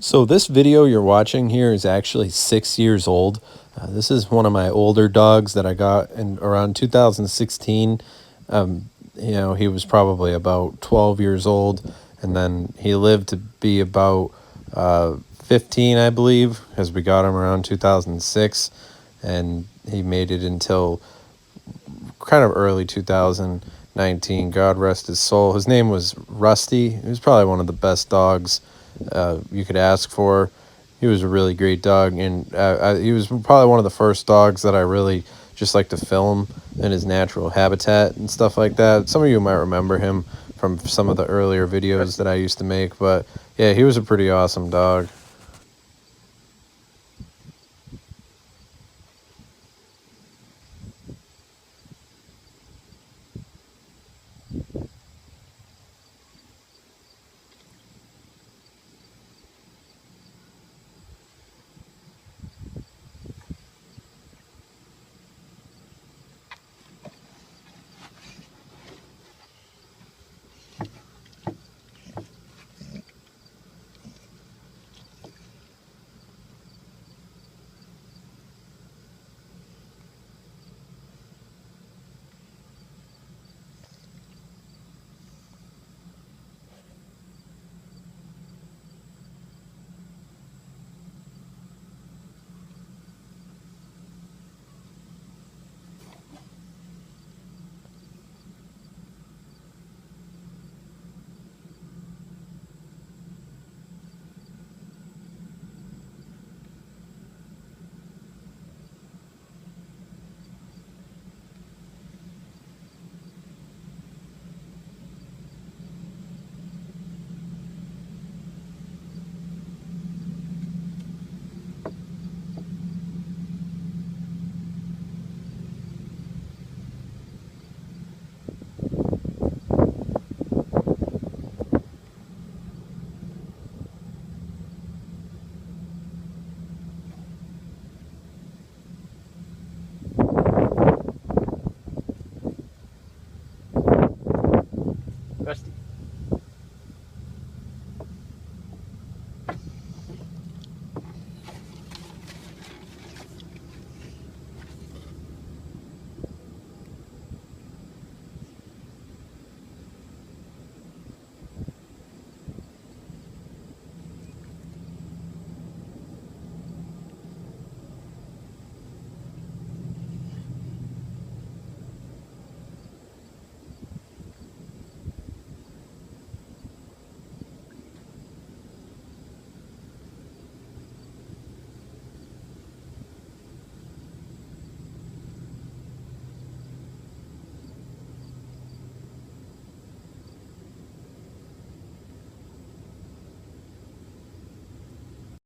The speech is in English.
So this video you're watching here is actually 6 years old. This is one of my older dogs that I got in around 2016. He was probably about 12 years old, and then he lived to be about 15, I believe, because we got him around 2006, and he made it until kind of early 2019. God rest his soul. His name was Rusty. He was probably one of the best dogs you could ask for. He was a really great dog, and he was probably one of the first dogs that I really just like to film in his natural habitat and stuff like that. Some of you might remember him from some of the earlier videos that I used to make, but yeah, he was a pretty awesome dog.